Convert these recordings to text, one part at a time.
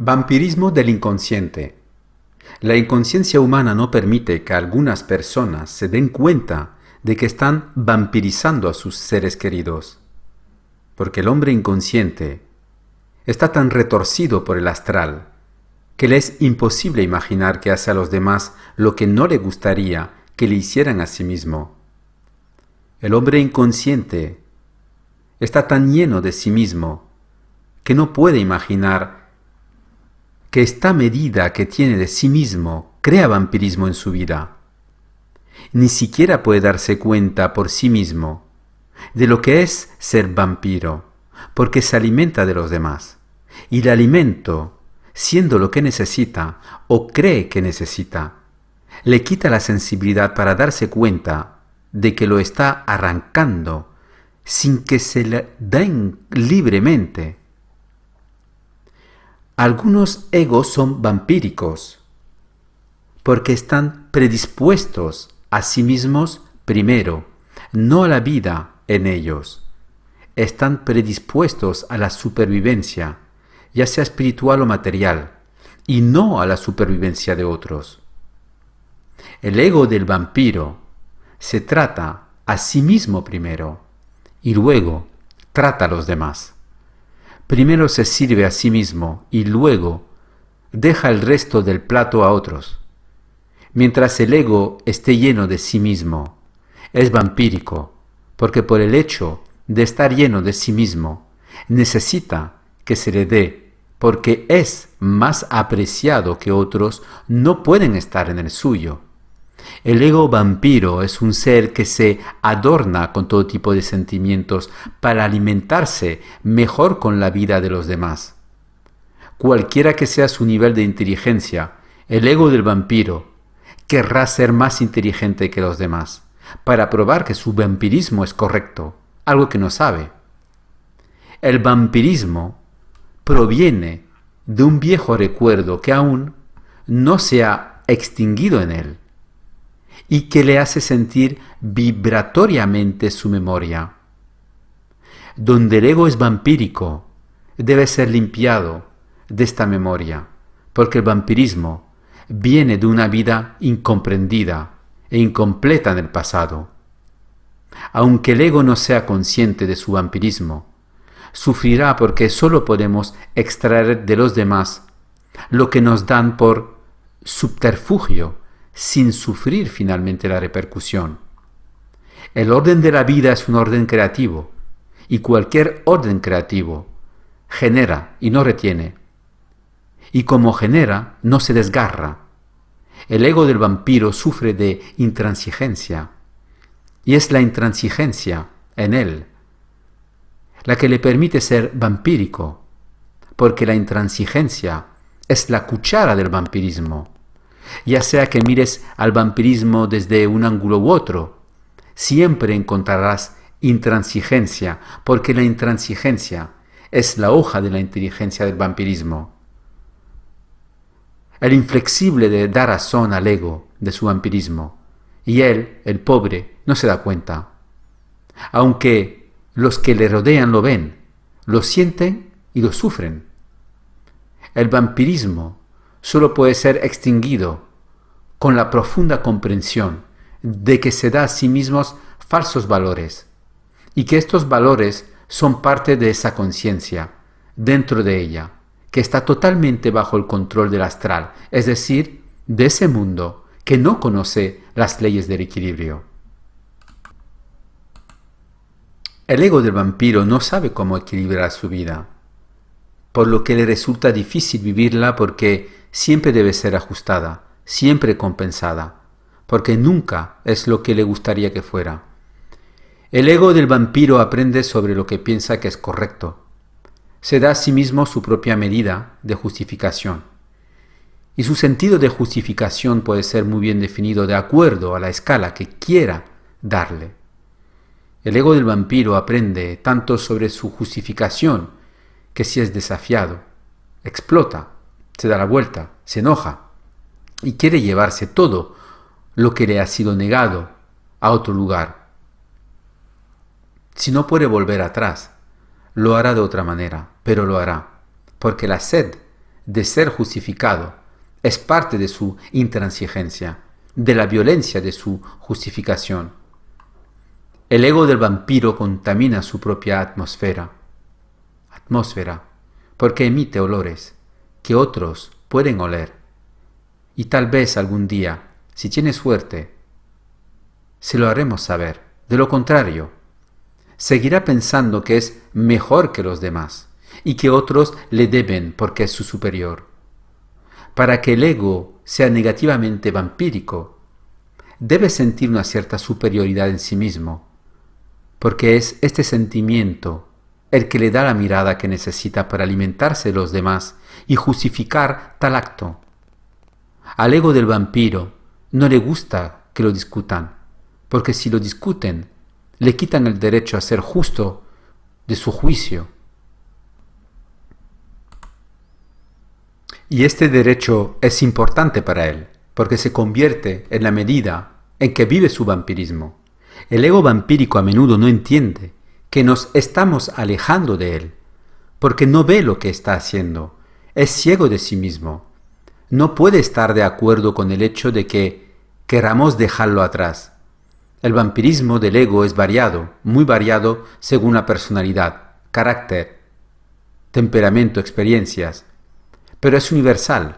Vampirismo del inconsciente. La inconsciencia humana no permite que algunas personas se den cuenta de que están vampirizando a sus seres queridos, porque el hombre inconsciente está tan retorcido por el astral que le es imposible imaginar que hace a los demás lo que no le gustaría que le hicieran a sí mismo. El hombre inconsciente está tan lleno de sí mismo que no puede imaginar que esta medida que tiene de sí mismo crea vampirismo en su vida. Ni siquiera puede darse cuenta por sí mismo de lo que es ser vampiro, porque se alimenta de los demás. Y el alimento, siendo lo que necesita o cree que necesita, le quita la sensibilidad para darse cuenta de que lo está arrancando sin que se le den libremente. Algunos egos son vampíricos porque están predispuestos a sí mismos primero, no a la vida en ellos. Están predispuestos a la supervivencia, ya sea espiritual o material, y no a la supervivencia de otros. El ego del vampiro se trata a sí mismo primero y luego trata a los demás. Primero se sirve a sí mismo y luego deja el resto del plato a otros. Mientras el ego esté lleno de sí mismo, es vampírico, porque por el hecho de estar lleno de sí mismo, necesita que se le dé, porque es más apreciado que otros no pueden estar en el suyo. El ego vampiro es un ser que se adorna con todo tipo de sentimientos para alimentarse mejor con la vida de los demás. Cualquiera que sea su nivel de inteligencia, el ego del vampiro querrá ser más inteligente que los demás para probar que su vampirismo es correcto, algo que no sabe. El vampirismo proviene de un viejo recuerdo que aún no se ha extinguido en él y que le hace sentir vibratoriamente su memoria. Donde el ego es vampírico, debe ser limpiado de esta memoria, porque el vampirismo viene de una vida incomprendida e incompleta en el pasado. Aunque el ego no sea consciente de su vampirismo, sufrirá porque solo podemos extraer de los demás lo que nos dan por subterfugio, sin sufrir finalmente la repercusión. El orden de la vida es un orden creativo, y cualquier orden creativo genera y no retiene. Y como genera, no se desgarra. El ego del vampiro sufre de intransigencia, y es la intransigencia en él la que le permite ser vampírico, porque la intransigencia es la cuchara del vampirismo. Ya sea que mires al vampirismo desde un ángulo u otro, siempre encontrarás intransigencia, porque la intransigencia es la hoja de la inteligencia del vampirismo. El inflexible de dar razón al ego de su vampirismo, y él, el pobre, no se da cuenta. Aunque los que le rodean lo ven, lo sienten y lo sufren. El vampirismo solo puede ser extinguido con la profunda comprensión de que se da a sí mismos falsos valores y que estos valores son parte de esa conciencia, dentro de ella, que está totalmente bajo el control del astral, es decir, de ese mundo que no conoce las leyes del equilibrio. El ego del vampiro no sabe cómo equilibrar su vida, por lo que le resulta difícil vivirla porque siempre debe ser ajustada, siempre compensada, porque nunca es lo que le gustaría que fuera. El ego del vampiro aprende sobre lo que piensa que es correcto. Se da a sí mismo su propia medida de justificación. Y su sentido de justificación puede ser muy bien definido de acuerdo a la escala que quiera darle. El ego del vampiro aprende tanto sobre su justificación que si es desafiado, explota, se da la vuelta, se enoja y quiere llevarse todo lo que le ha sido negado a otro lugar. Si no puede volver atrás, lo hará de otra manera, pero lo hará, porque la sed de ser justificado. Es parte de su intransigencia, de la violencia de su justificación. El ego del vampiro contamina su propia atmósfera, porque emite olores que otros pueden oler. Y tal vez algún día, si tiene suerte, se lo haremos saber. De lo contrario, seguirá pensando que es mejor que los demás y que otros le deben porque es su superior. Para que el ego sea negativamente vampírico, debe sentir una cierta superioridad en sí mismo, porque es este sentimiento el que le da la mirada que necesita para alimentarse de los demás y justificar tal acto. Al ego del vampiro no le gusta que lo discutan, porque si lo discuten, le quitan el derecho a ser justo de su juicio. Y este derecho es importante para él, porque se convierte en la medida en que vive su vampirismo. El ego vampírico a menudo no entiende que nos estamos alejando de él, porque no ve lo que está haciendo, es ciego de sí mismo. No puede estar de acuerdo con el hecho de que queramos dejarlo atrás. El vampirismo del ego es variado, muy variado según la personalidad, carácter, temperamento, experiencias, pero es universal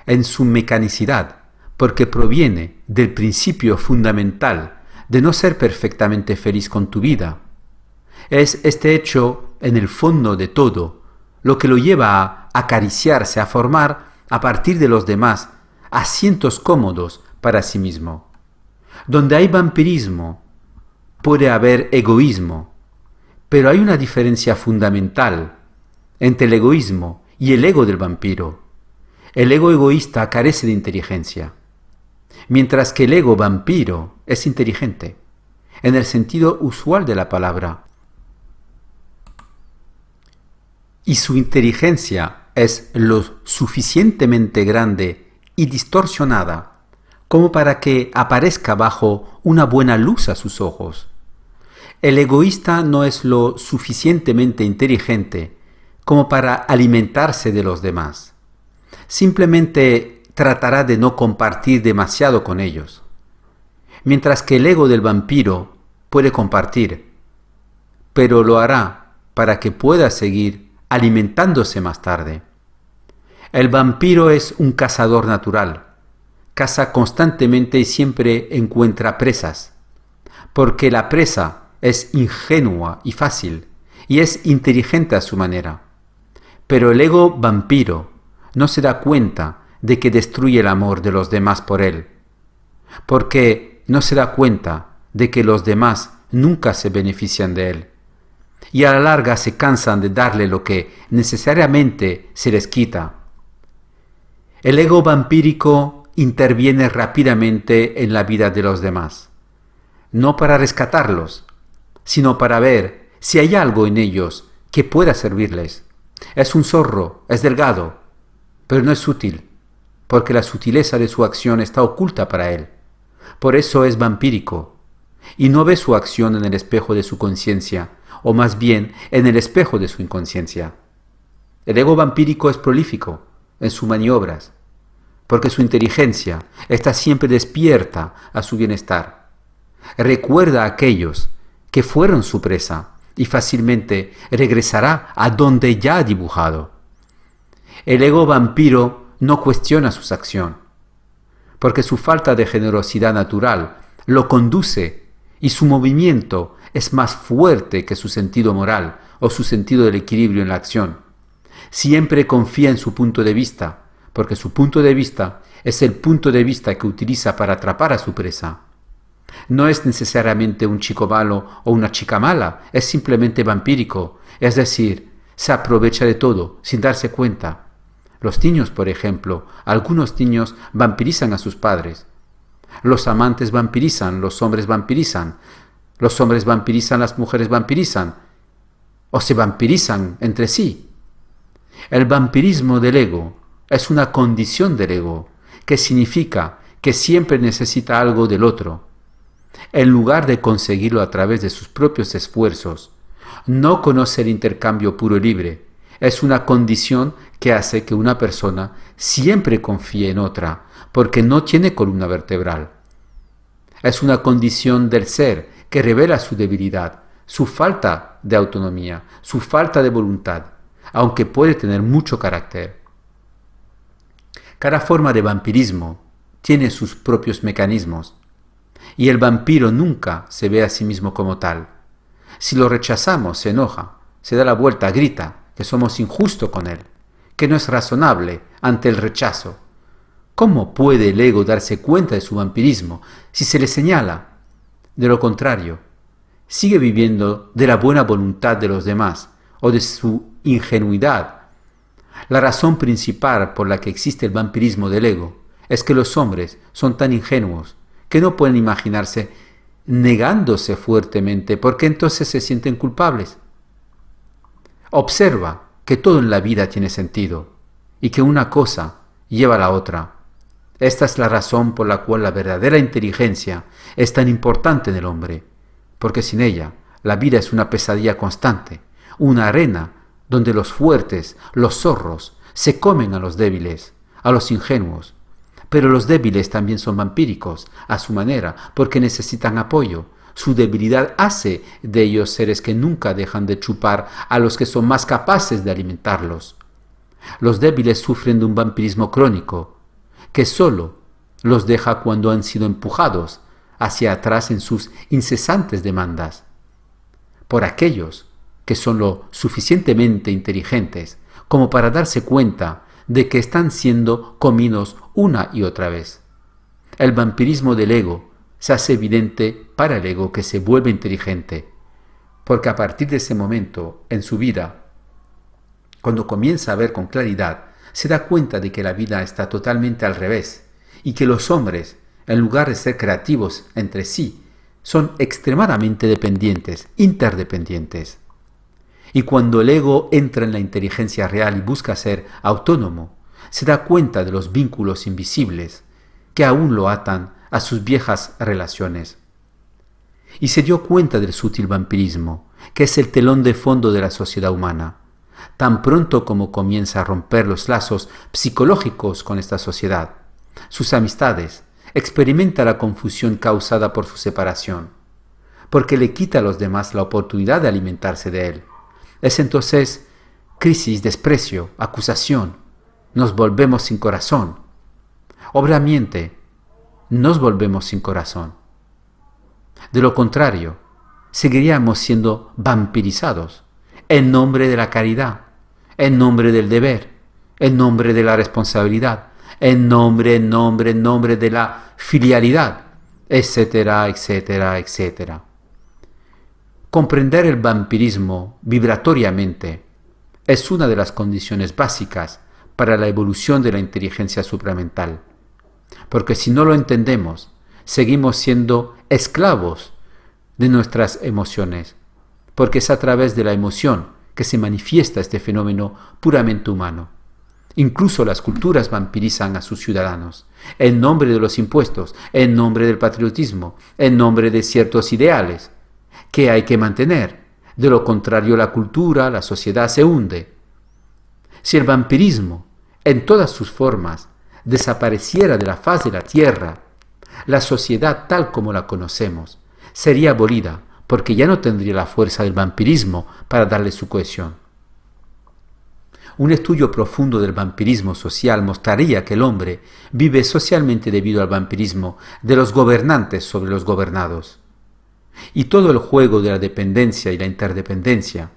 en su mecanicidad, porque proviene del principio fundamental de no ser perfectamente feliz con tu vida. Es este hecho, en el fondo de todo, lo que lo lleva a acariciarse, a formar, a partir de los demás, asientos cómodos para sí mismo. Donde hay vampirismo, puede haber egoísmo, pero hay una diferencia fundamental entre el egoísmo y el ego del vampiro. El ego egoísta carece de inteligencia, mientras que el ego vampiro es inteligente, en el sentido usual de la palabra. Y su inteligencia es lo suficientemente grande y distorsionada como para que aparezca bajo una buena luz a sus ojos. El egoísta no es lo suficientemente inteligente como para alimentarse de los demás. Simplemente tratará de no compartir demasiado con ellos. Mientras que el ego del vampiro puede compartir, pero lo hará para que pueda seguir alimentándose más tarde. El vampiro es un cazador natural. Caza constantemente y siempre encuentra presas, porque la presa es ingenua y fácil, y es inteligente a su manera. Pero el ego vampiro no se da cuenta de que destruye el amor de los demás por él, porque no se da cuenta de que los demás nunca se benefician de él, y a la larga se cansan de darle lo que necesariamente se les quita. El ego vampírico interviene rápidamente en la vida de los demás, no para rescatarlos, sino para ver si hay algo en ellos que pueda servirles. Es un zorro, es delgado, pero no es útil, porque la sutileza de su acción está oculta para él. Por eso es vampírico, y no ve su acción en el espejo de su conciencia, o más bien en el espejo de su inconsciencia. El ego vampírico es prolífico en sus maniobras, porque su inteligencia está siempre despierta a su bienestar. Recuerda a aquellos que fueron su presa y fácilmente regresará a donde ya ha dibujado. El ego vampiro no cuestiona su acción, porque su falta de generosidad natural lo conduce y su movimiento es más fuerte que su sentido moral o su sentido del equilibrio en la acción. Siempre confía en su punto de vista, porque su punto de vista es el punto de vista que utiliza para atrapar a su presa. No es necesariamente un chico malo o una chica mala, es simplemente vampírico, es decir, se aprovecha de todo sin darse cuenta. Los niños, por ejemplo, algunos niños vampirizan a sus padres. Los amantes vampirizan, los hombres vampirizan, las mujeres vampirizan, o se vampirizan entre sí. El vampirismo del ego es una condición del ego, que significa que siempre necesita algo del otro. En lugar de conseguirlo a través de sus propios esfuerzos, no conoce el intercambio puro y libre, Es una condición que hace que una persona siempre confíe en otra, porque no tiene columna vertebral. Es una condición del ser que revela su debilidad, su falta de autonomía, su falta de voluntad, aunque puede tener mucho carácter. Cada forma de vampirismo tiene sus propios mecanismos, y el vampiro nunca se ve a sí mismo como tal. Si lo rechazamos, se enoja, se da la vuelta, grita que somos injustos con él, que no es razonable ante el rechazo. ¿Cómo puede el ego darse cuenta de su vampirismo si se le señala? De lo contrario, sigue viviendo de la buena voluntad de los demás o de su ingenuidad. La razón principal por la que existe el vampirismo del ego es que los hombres son tan ingenuos que no pueden imaginarse negándose fuertemente porque entonces se sienten culpables. Observa que todo en la vida tiene sentido y que una cosa lleva a la otra. Esta es la razón por la cual la verdadera inteligencia es tan importante en el hombre, porque sin ella la vida es una pesadilla constante, una arena donde los fuertes, los zorros, se comen a los débiles, a los ingenuos. Pero los débiles también son vampíricos, a su manera, porque necesitan apoyo. Su debilidad hace de ellos seres que nunca dejan de chupar a los que son más capaces de alimentarlos. Los débiles sufren de un vampirismo crónico, que solo los deja cuando han sido empujados hacia atrás en sus incesantes demandas. Por aquellos que son lo suficientemente inteligentes como para darse cuenta de que están siendo comidos una y otra vez. El vampirismo del ego se hace evidente para el ego que se vuelve inteligente, porque a partir de ese momento en su vida, cuando comienza a ver con claridad, se da cuenta de que la vida está totalmente al revés y que los hombres, en lugar de ser creativos entre sí, son extremadamente dependientes, interdependientes. Y cuando el ego entra en la inteligencia real y busca ser autónomo, se da cuenta de los vínculos invisibles que aún lo atan a sus viejas relaciones. Y se dio cuenta del sutil vampirismo, que es el telón de fondo de la sociedad humana. Tan pronto como comienza a romper los lazos psicológicos con esta sociedad, sus amistades, experimenta la confusión causada por su separación, porque le quita a los demás la oportunidad de alimentarse de él. Es entonces crisis, desprecio, acusación. Nos volvemos sin corazón. Obviamente, nos volvemos sin corazón. De lo contrario, seguiríamos siendo vampirizados en nombre de la caridad, en nombre del deber, en nombre de la responsabilidad, en nombre de la filialidad, etcétera, etcétera, etcétera. Comprender el vampirismo vibratoriamente es una de las condiciones básicas para la evolución de la inteligencia supramental, porque si no lo entendemos, seguimos siendo esclavos de nuestras emociones, porque es a través de la emoción que se manifiesta este fenómeno puramente humano. Incluso las culturas vampirizan a sus ciudadanos, en nombre de los impuestos, en nombre del patriotismo, en nombre de ciertos ideales que hay que mantener. De lo contrario, la cultura, la sociedad se hunde. Si el vampirismo, en todas sus formas, desapareciera de la faz de la tierra, la sociedad tal como la conocemos sería abolida, porque ya no tendría la fuerza del vampirismo para darle su cohesión. Un estudio profundo del vampirismo social mostraría que el hombre vive socialmente debido al vampirismo de los gobernantes sobre los gobernados. Y todo el juego de la dependencia y la interdependencia,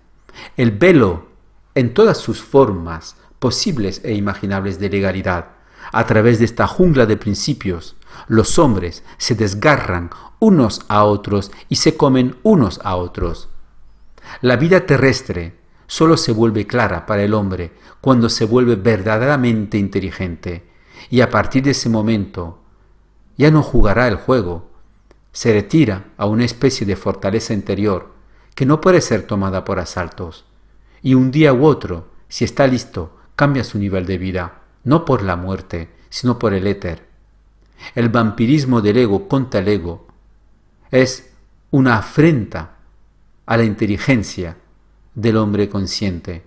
el velo en todas sus formas posibles e imaginables de legalidad, a través de esta jungla de principios, los hombres se desgarran unos a otros y se comen unos a otros. La vida terrestre solo se vuelve clara para el hombre cuando se vuelve verdaderamente inteligente, y a partir de ese momento ya no jugará el juego, se retira a una especie de fortaleza interior que no puede ser tomada por asaltos, y un día u otro, si está listo, cambia su nivel de vida, no por la muerte, sino por el éter. El vampirismo del ego contra el ego es una afrenta a la inteligencia del hombre consciente.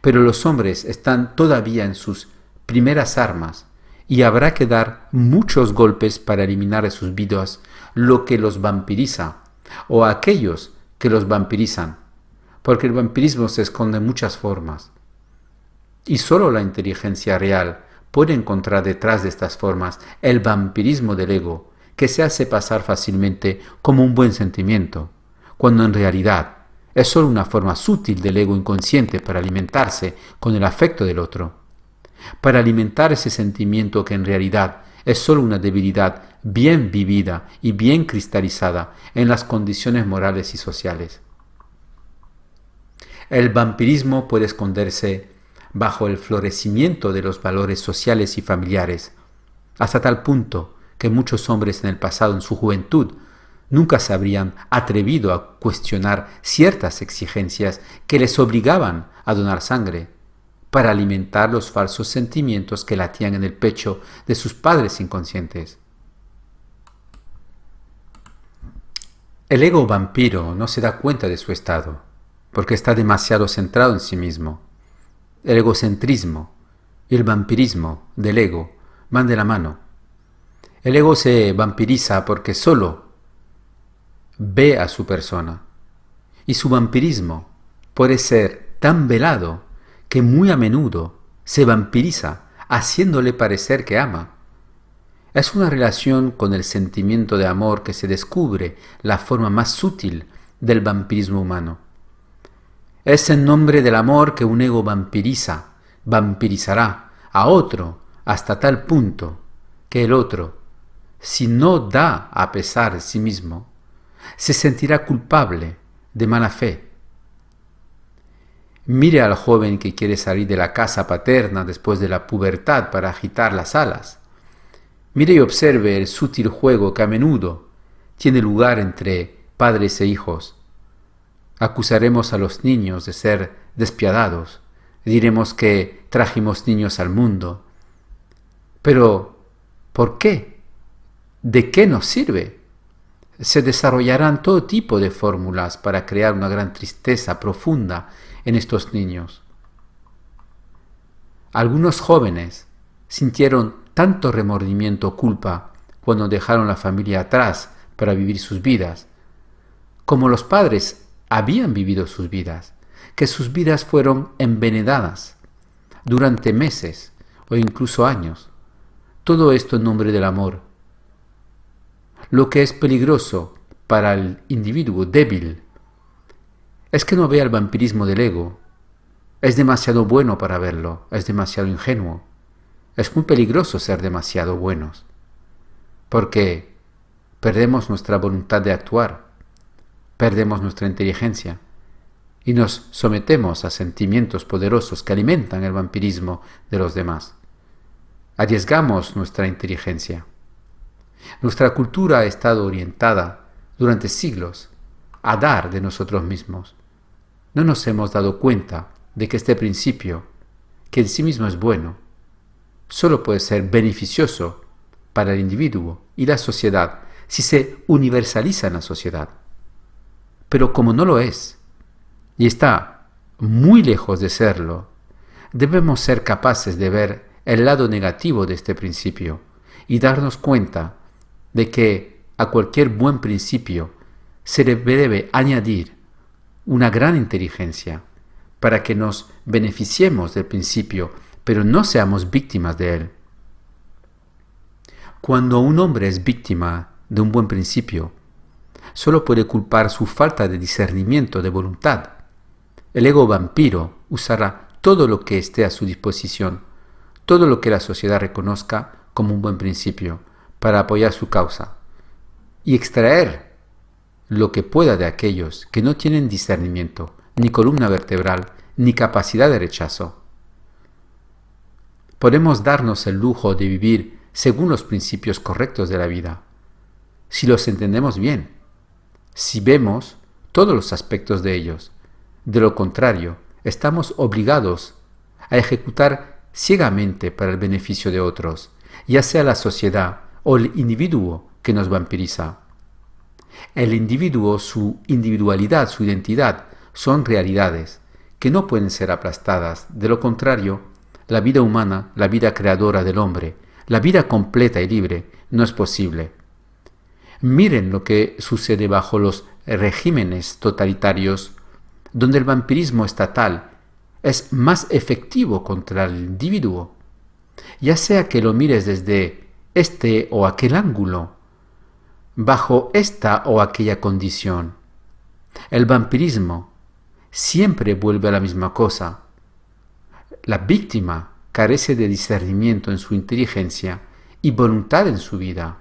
Pero los hombres están todavía en sus primeras armas y habrá que dar muchos golpes para eliminar de sus vidas lo que los vampiriza o a aquellos que los vampirizan, porque el vampirismo se esconde en muchas formas. Y solo la inteligencia real puede encontrar detrás de estas formas el vampirismo del ego, que se hace pasar fácilmente como un buen sentimiento, cuando en realidad es solo una forma sutil del ego inconsciente para alimentarse con el afecto del otro, para alimentar ese sentimiento que en realidad es solo una debilidad bien vivida y bien cristalizada en las condiciones morales y sociales. El vampirismo puede esconderse bajo el florecimiento de los valores sociales y familiares, hasta tal punto que muchos hombres en el pasado, en su juventud, nunca se habrían atrevido a cuestionar ciertas exigencias que les obligaban a donar sangre para alimentar los falsos sentimientos que latían en el pecho de sus padres inconscientes. El ego vampiro no se da cuenta de su estado, porque está demasiado centrado en sí mismo. El egocentrismo y el vampirismo del ego van de la mano. El ego se vampiriza porque solo ve a su persona, y su vampirismo puede ser tan velado que muy a menudo se vampiriza haciéndole parecer que ama. Es una relación con el sentimiento de amor que se descubre la forma más sutil del vampirismo humano. Es en nombre del amor que un ego vampirizará a otro hasta tal punto que el otro, si no da a pesar de sí mismo, se sentirá culpable de mala fe. Mire al joven que quiere salir de la casa paterna después de la pubertad para agitar las alas. Mire y observe el sutil juego que a menudo tiene lugar entre padres e hijos. Acusaremos a los niños de ser despiadados, diremos que trajimos niños al mundo. Pero, ¿por qué? ¿De qué nos sirve? Se desarrollarán todo tipo de fórmulas para crear una gran tristeza profunda en estos niños. Algunos jóvenes sintieron tanto remordimiento o culpa cuando dejaron la familia atrás para vivir sus vidas, como los padres habían vivido sus vidas, que sus vidas fueron envenenadas durante meses o incluso años. Todo esto en nombre del amor. Lo que es peligroso para el individuo débil es que no vea el vampirismo del ego. Es demasiado bueno para verlo, es demasiado ingenuo. Es muy peligroso ser demasiado buenos, porque perdemos nuestra voluntad de actuar, perdemos nuestra inteligencia y nos sometemos a sentimientos poderosos que alimentan el vampirismo de los demás. Arriesgamos nuestra inteligencia. Nuestra cultura ha estado orientada durante siglos a dar de nosotros mismos. No nos hemos dado cuenta de que este principio, que en sí mismo es bueno, solo puede ser beneficioso para el individuo y la sociedad si se universaliza en la sociedad. Pero como no lo es, y está muy lejos de serlo, debemos ser capaces de ver el lado negativo de este principio y darnos cuenta de que a cualquier buen principio se le debe añadir una gran inteligencia para que nos beneficiemos del principio, pero no seamos víctimas de él. Cuando un hombre es víctima de un buen principio, solo puede culpar su falta de discernimiento de voluntad. El ego vampiro usará todo lo que esté a su disposición, todo lo que la sociedad reconozca como un buen principio, para apoyar su causa, y extraer lo que pueda de aquellos que no tienen discernimiento, ni columna vertebral, ni capacidad de rechazo. Podemos darnos el lujo de vivir según los principios correctos de la vida, si los entendemos bien, si vemos todos los aspectos de ellos. De lo contrario, estamos obligados a ejecutar ciegamente para el beneficio de otros, ya sea la sociedad o el individuo que nos vampiriza. El individuo, su individualidad, su identidad, son realidades que no pueden ser aplastadas. De lo contrario, la vida humana, la vida creadora del hombre, la vida completa y libre, no es posible. Miren lo que sucede bajo los regímenes totalitarios, donde el vampirismo estatal es más efectivo contra el individuo, ya sea que lo mires desde este o aquel ángulo, bajo esta o aquella condición. El vampirismo siempre vuelve a la misma cosa. La víctima carece de discernimiento en su inteligencia y voluntad en su vida.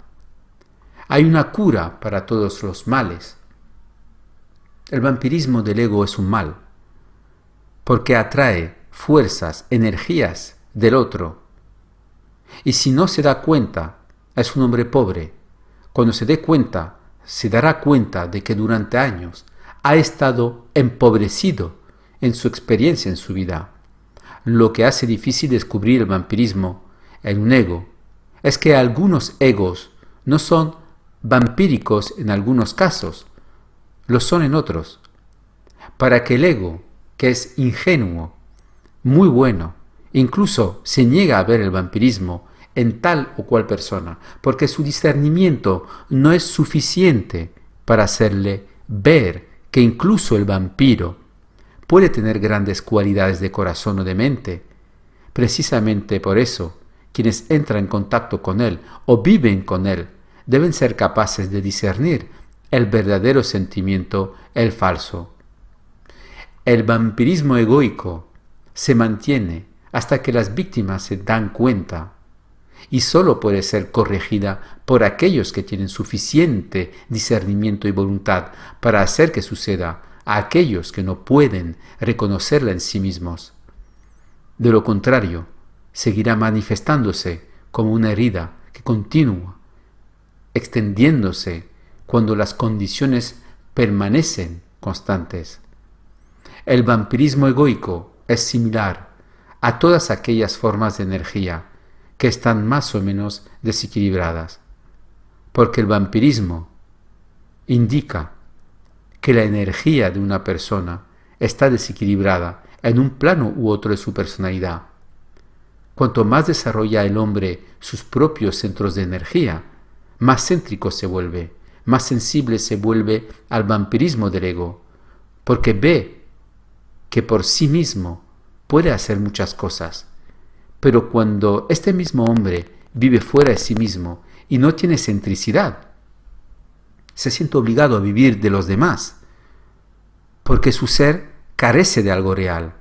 Hay una cura para todos los males. El vampirismo del ego es un mal, porque atrae fuerzas, energías del otro. Y si no se da cuenta, es un hombre pobre. Cuando se dé cuenta, se dará cuenta de que durante años ha estado empobrecido en su experiencia en su vida. Lo que hace difícil descubrir el vampirismo en un ego es que algunos egos no son vampíricos en algunos casos, lo son en otros. Para que el ego, que es ingenuo, muy bueno, incluso se niega a ver el vampirismo en tal o cual persona, porque su discernimiento no es suficiente para hacerle ver que incluso el vampiro puede tener grandes cualidades de corazón o de mente. Precisamente por eso, quienes entran en contacto con él o viven con él deben ser capaces de discernir el verdadero sentimiento, el falso. El vampirismo egoico se mantiene hasta que las víctimas se dan cuenta y solo puede ser corregida por aquellos que tienen suficiente discernimiento y voluntad para hacer que suceda a aquellos que no pueden reconocerla en sí mismos. De lo contrario, seguirá manifestándose como una herida que continúa, extendiéndose cuando las condiciones permanecen constantes. El vampirismo egoico es similar a todas aquellas formas de energía que están más o menos desequilibradas, porque el vampirismo indica que la energía de una persona está desequilibrada en un plano u otro de su personalidad. Cuanto más desarrolla el hombre sus propios centros de energía, más céntrico se vuelve, más sensible se vuelve al vampirismo del ego, porque ve que por sí mismo puede hacer muchas cosas. Pero cuando este mismo hombre vive fuera de sí mismo y no tiene centricidad, se siente obligado a vivir de los demás, porque su ser carece de algo real.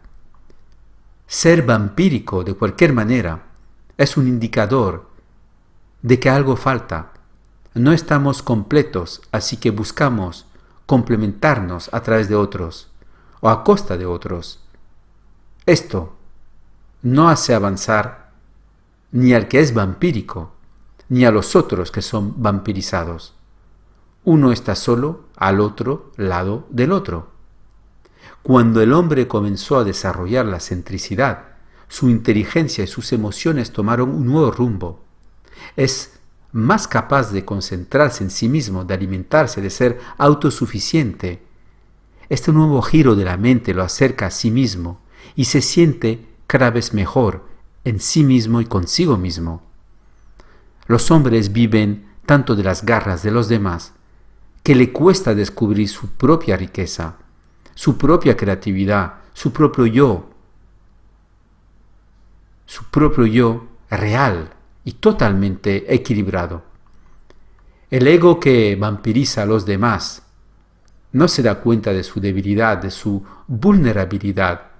Ser vampírico de cualquier manera es un indicador de que algo falta. No estamos completos, así que buscamos complementarnos a través de otros o a costa de otros. Esto no hace avanzar ni al que es vampírico, ni a los otros que son vampirizados. Uno está solo al otro lado del otro. Cuando el hombre comenzó a desarrollar la centricidad, su inteligencia y sus emociones tomaron un nuevo rumbo. Es más capaz de concentrarse en sí mismo, de alimentarse, de ser autosuficiente. Este nuevo giro de la mente lo acerca a sí mismo y se siente cada vez mejor en sí mismo y consigo mismo. Los hombres viven tanto de las garras de los demás que le cuesta descubrir su propia riqueza, su propia creatividad, su propio yo real y totalmente equilibrado. El ego que vampiriza a los demás no se da cuenta de su debilidad, de su vulnerabilidad.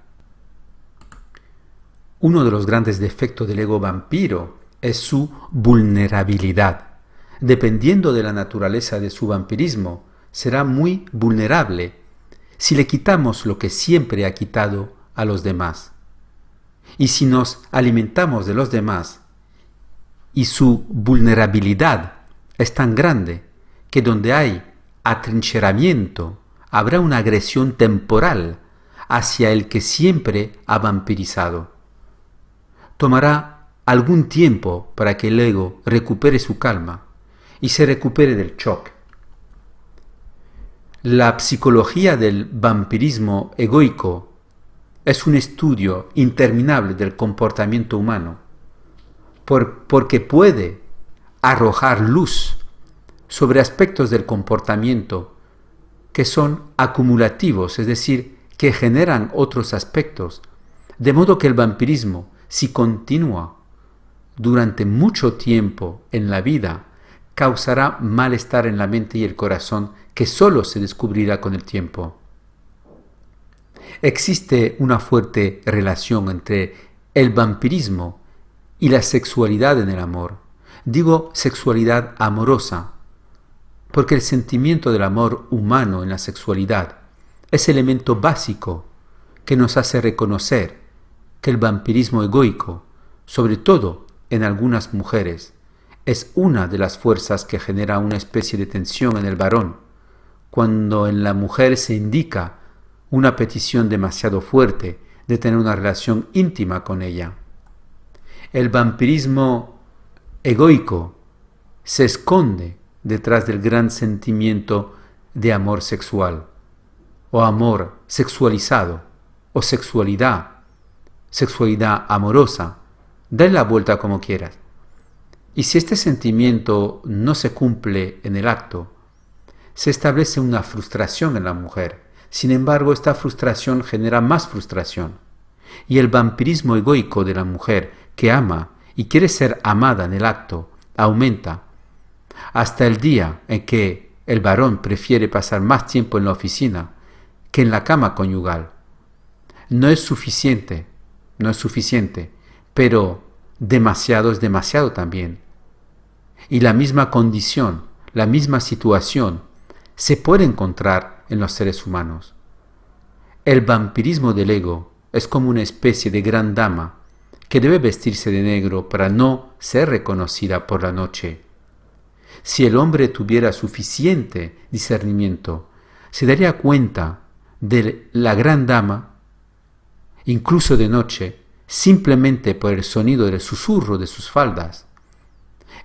Uno de los grandes defectos del ego vampiro es su vulnerabilidad. Dependiendo de la naturaleza de su vampirismo, será muy vulnerable si le quitamos lo que siempre ha quitado a los demás. Y si nos alimentamos de los demás, y su vulnerabilidad es tan grande que donde hay atrincheramiento habrá una agresión temporal hacia el que siempre ha vampirizado. Tomará algún tiempo para que el ego recupere su calma y se recupere del shock. La psicología del vampirismo egoico es un estudio interminable del comportamiento humano, porque puede arrojar luz sobre aspectos del comportamiento que son acumulativos, es decir, que generan otros aspectos, de modo que el vampirismo, si continúa durante mucho tiempo en la vida, causará malestar en la mente y el corazón que solo se descubrirá con el tiempo. Existe una fuerte relación entre el vampirismo y la sexualidad en el amor. Digo sexualidad amorosa, porque el sentimiento del amor humano en la sexualidad es elemento básico que nos hace reconocer que el vampirismo egoico, sobre todo en algunas mujeres, es una de las fuerzas que genera una especie de tensión en el varón, cuando en la mujer se indica una petición demasiado fuerte de tener una relación íntima con ella. El vampirismo egoico se esconde detrás del gran sentimiento de amor sexual, o amor sexualizado, o sexualidad amorosa. Dale la vuelta como quieras. Y si este sentimiento no se cumple en el acto, se establece una frustración en la mujer. Sin embargo, esta frustración genera más frustración. Y el vampirismo egoico de la mujer que ama y quiere ser amada en el acto aumenta hasta el día en que el varón prefiere pasar más tiempo en la oficina que en la cama conyugal. No es suficiente, pero demasiado es demasiado también. Y la misma condición, la misma situación se puede encontrar en los seres humanos. El vampirismo del ego es como una especie de gran dama que debe vestirse de negro para no ser reconocida por la noche. Si el hombre tuviera suficiente discernimiento, se daría cuenta de la gran dama, incluso de noche, simplemente por el sonido del susurro de sus faldas.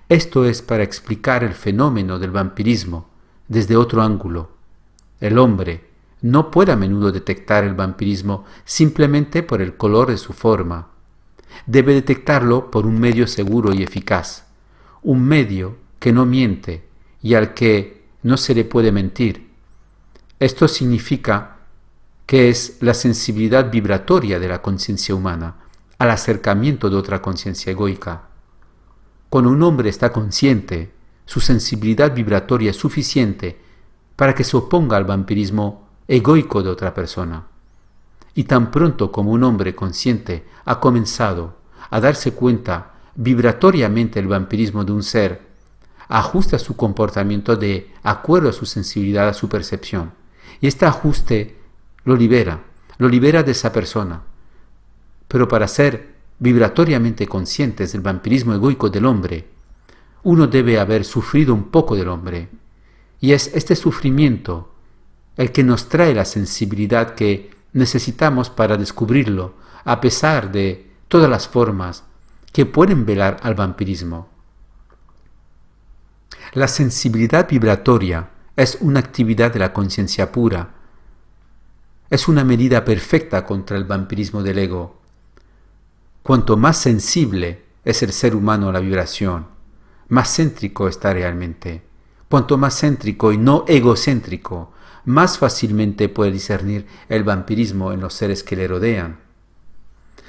Esto es para explicar el fenómeno del vampirismo desde otro ángulo. El hombre no puede a menudo detectar el vampirismo simplemente por el color de su forma. Debe detectarlo por un medio seguro y eficaz, un medio que no miente y al que no se le puede mentir. Esto significa que es la sensibilidad vibratoria de la conciencia humana al acercamiento de otra conciencia egoica. Cuando un hombre está consciente, su sensibilidad vibratoria es suficiente para que se oponga al vampirismo egoico de otra persona. Y tan pronto como un hombre consciente ha comenzado a darse cuenta vibratoriamente del vampirismo de un ser, ajusta su comportamiento de acuerdo a su sensibilidad, a su percepción. Y este ajuste lo libera de esa persona. Pero para ser vibratoriamente conscientes del vampirismo egoico del hombre, uno debe haber sufrido un poco del hombre. Y es este sufrimiento el que nos trae la sensibilidad que necesitamos para descubrirlo, a pesar de todas las formas que pueden velar al vampirismo. La sensibilidad vibratoria es una actividad de la conciencia pura. Es una medida perfecta contra el vampirismo del ego. Cuanto más sensible es el ser humano a la vibración, más céntrico está realmente. Cuanto más céntrico y no egocéntrico, más fácilmente puede discernir el vampirismo en los seres que le rodean.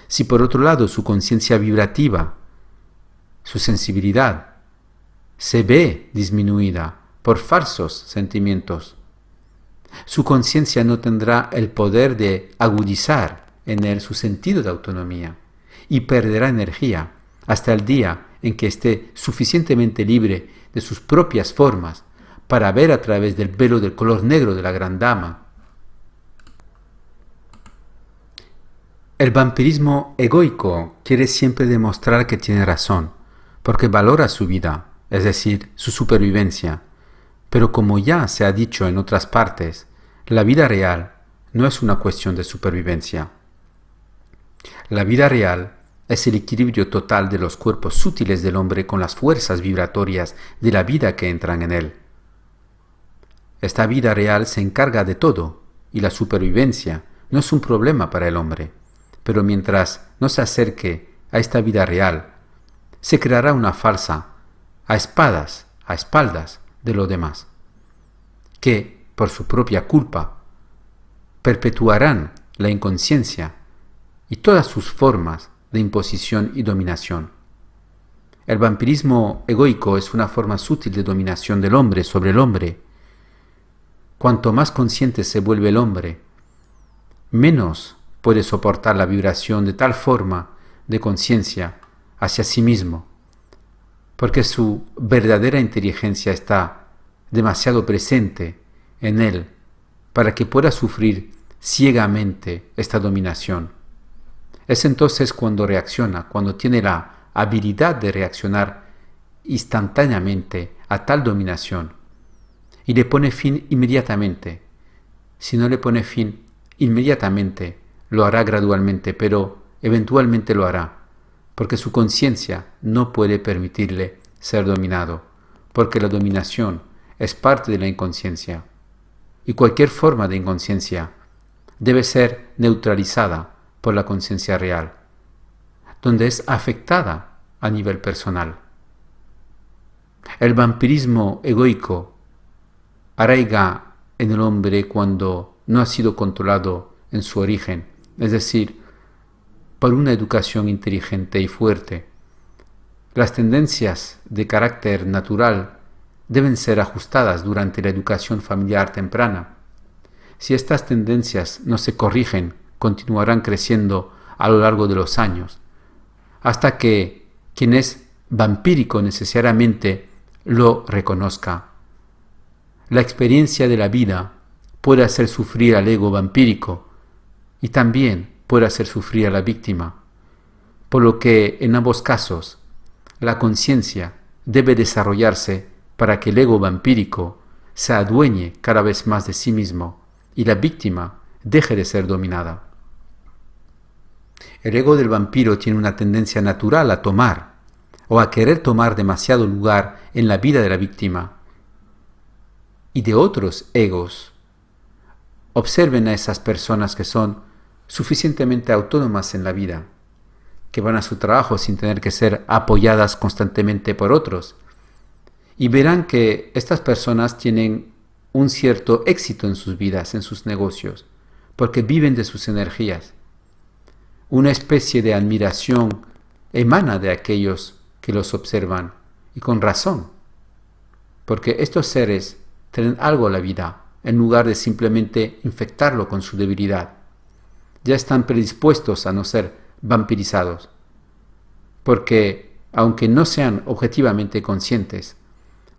Si por otro lado su conciencia vibrativa, su sensibilidad, se ve disminuida por falsos sentimientos, su conciencia no tendrá el poder de agudizar en él su sentido de autonomía y perderá energía hasta el día en que esté suficientemente libre de sus propias formas para ver a través del velo del color negro de la gran dama. El vampirismo egoico quiere siempre demostrar que tiene razón, porque valora su vida, es decir, su supervivencia. Pero como ya se ha dicho en otras partes, la vida real no es una cuestión de supervivencia. La vida real es el equilibrio total de los cuerpos sutiles del hombre con las fuerzas vibratorias de la vida que entran en él. Esta vida real se encarga de todo, y la supervivencia no es un problema para el hombre. pero mientras no se acerque a esta vida real, se creará una falsa a espaldas de los demás, que, por su propia culpa, perpetuarán la inconsciencia y todas sus formas de imposición y dominación. El vampirismo egoico es una forma sutil de dominación del hombre sobre el hombre. Cuanto más consciente se vuelve el hombre, menos puede soportar la vibración de tal forma de conciencia hacia sí mismo, porque su verdadera inteligencia está demasiado presente en él para que pueda sufrir ciegamente esta dominación. Es entonces cuando reacciona, cuando tiene la habilidad de reaccionar instantáneamente a tal dominación y le pone fin inmediatamente. Si no le pone fin inmediatamente, lo hará gradualmente, pero eventualmente lo hará, porque su conciencia no puede permitirle ser dominado, porque la dominación es parte de la inconsciencia, y cualquier forma de inconsciencia debe ser neutralizada por la conciencia real, donde es afectada a nivel personal. El vampirismo egoico arraiga en el hombre cuando no ha sido controlado en su origen, es decir, por una educación inteligente y fuerte. Las tendencias de carácter natural deben ser ajustadas durante la educación familiar temprana. Si estas tendencias no se corrigen, continuarán creciendo a lo largo de los años, hasta que quien es vampírico necesariamente lo reconozca. La experiencia de la vida puede hacer sufrir al ego vampírico y también puede hacer sufrir a la víctima, por lo que en ambos casos la conciencia debe desarrollarse para que el ego vampírico se adueñe cada vez más de sí mismo y la víctima deje de ser dominada. El ego del vampiro tiene una tendencia natural a tomar o a querer tomar demasiado lugar en la vida de la víctima y de otros egos. Observen a esas personas que son suficientemente autónomas en la vida, que van a su trabajo sin tener que ser apoyadas constantemente por otros, y verán que estas personas tienen un cierto éxito en sus vidas, en sus negocios, porque viven de sus energías. Una especie de admiración emana de aquellos que los observan, y con razón, porque estos seres tienen algo a la vida, en lugar de simplemente infectarlo con su debilidad. Ya están predispuestos a no ser vampirizados, porque aunque no sean objetivamente conscientes,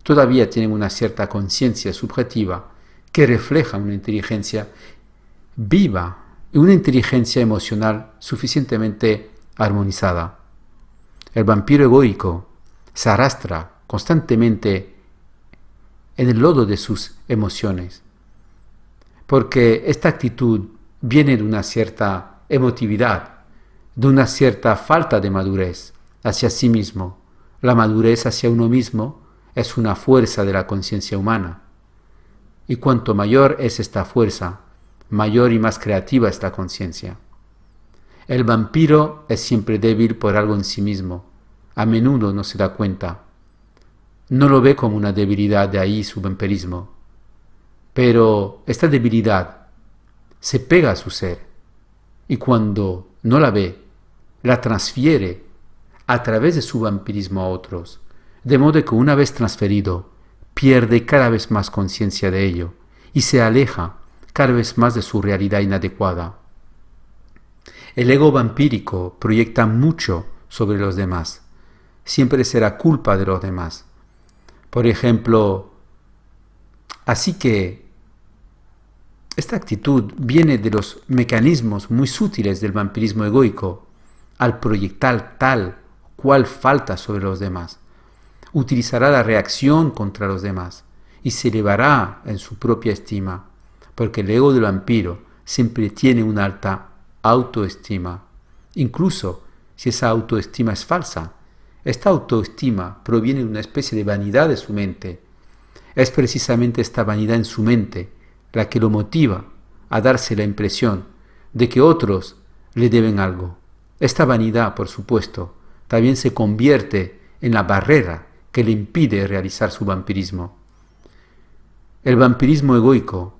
todavía tienen una cierta conciencia subjetiva que refleja una inteligencia viva y una inteligencia emocional suficientemente armonizada. El vampiro egoico se arrastra constantemente en el lodo de sus emociones, porque esta actitud viene de una cierta emotividad, de una cierta falta de madurez hacia sí mismo. La madurez hacia uno mismo es una fuerza de la conciencia humana, y cuanto mayor es esta fuerza, mayor y más creativa es la conciencia. El vampiro es siempre débil por algo en sí mismo, a menudo no se da cuenta. No lo ve como una debilidad, de ahí su vampirismo. Pero esta debilidad se pega a su ser y cuando no la ve, la transfiere a través de su vampirismo a otros, de modo que una vez transferido, pierde cada vez más conciencia de ello y se aleja cada vez más de su realidad inadecuada. El ego vampírico proyecta mucho sobre los demás, siempre será culpa de los demás. Por ejemplo, así que esta actitud viene de los mecanismos muy sutiles del vampirismo egoico al proyectar tal cual falta sobre los demás. Utilizará la reacción contra los demás y se elevará en su propia estima, porque el ego del vampiro siempre tiene una alta autoestima, incluso si esa autoestima es falsa. Esta autoestima proviene de una especie de vanidad de su mente. Es precisamente esta vanidad en su mente la que lo motiva a darse la impresión de que otros le deben algo. Esta vanidad, por supuesto, también se convierte en la barrera que le impide realizar su vampirismo. El vampirismo egoico,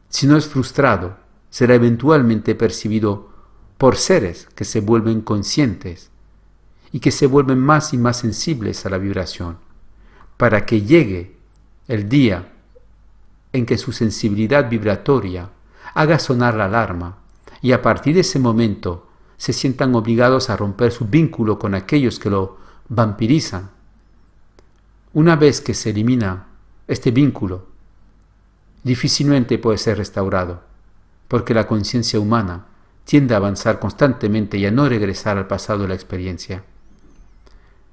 si no es frustrado, será eventualmente percibido por seres que se vuelven conscientes y que se vuelven más y más sensibles a la vibración, para que llegue el día en que su sensibilidad vibratoria haga sonar la alarma y a partir de ese momento se sientan obligados a romper su vínculo con aquellos que lo vampirizan. Una vez que se elimina este vínculo, difícilmente puede ser restaurado, porque la conciencia humana tiende a avanzar constantemente y a no regresar al pasado de la experiencia.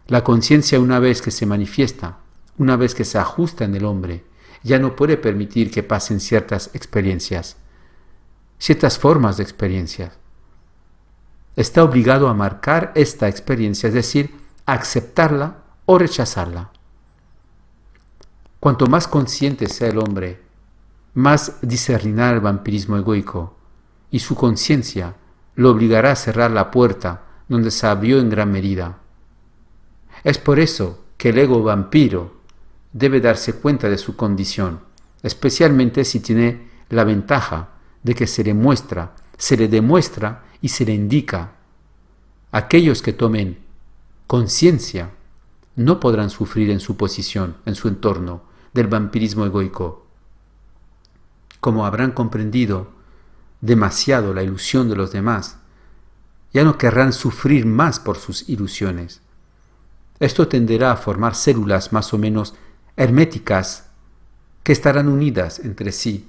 La conciencia, una vez que se manifiesta, una vez que se ajusta en el hombre, ya no puede permitir que pasen ciertas experiencias, ciertas formas de experiencias. Está obligado a marcar esta experiencia, es decir, a aceptarla o rechazarla. Cuanto más consciente sea el hombre, más discernirá el vampirismo egoico, y su conciencia lo obligará a cerrar la puerta donde se abrió en gran medida. Es por eso que el ego vampiro debe darse cuenta de su condición, especialmente si tiene la ventaja de que se le demuestra y se le indica. Aquellos que tomen conciencia no podrán sufrir en su posición, en su entorno, del vampirismo egoico. Como habrán comprendido demasiado la ilusión de los demás, ya no querrán sufrir más por sus ilusiones. Esto tenderá a formar células más o menos herméticas que estarán unidas entre sí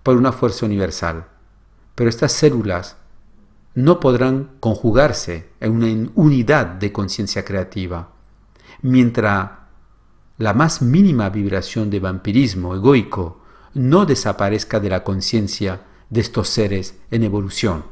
por una fuerza universal. Pero estas células no podrán conjugarse en una unidad de conciencia creativa, mientras la más mínima vibración de vampirismo egoico no desaparezca de la conciencia de estos seres en evolución.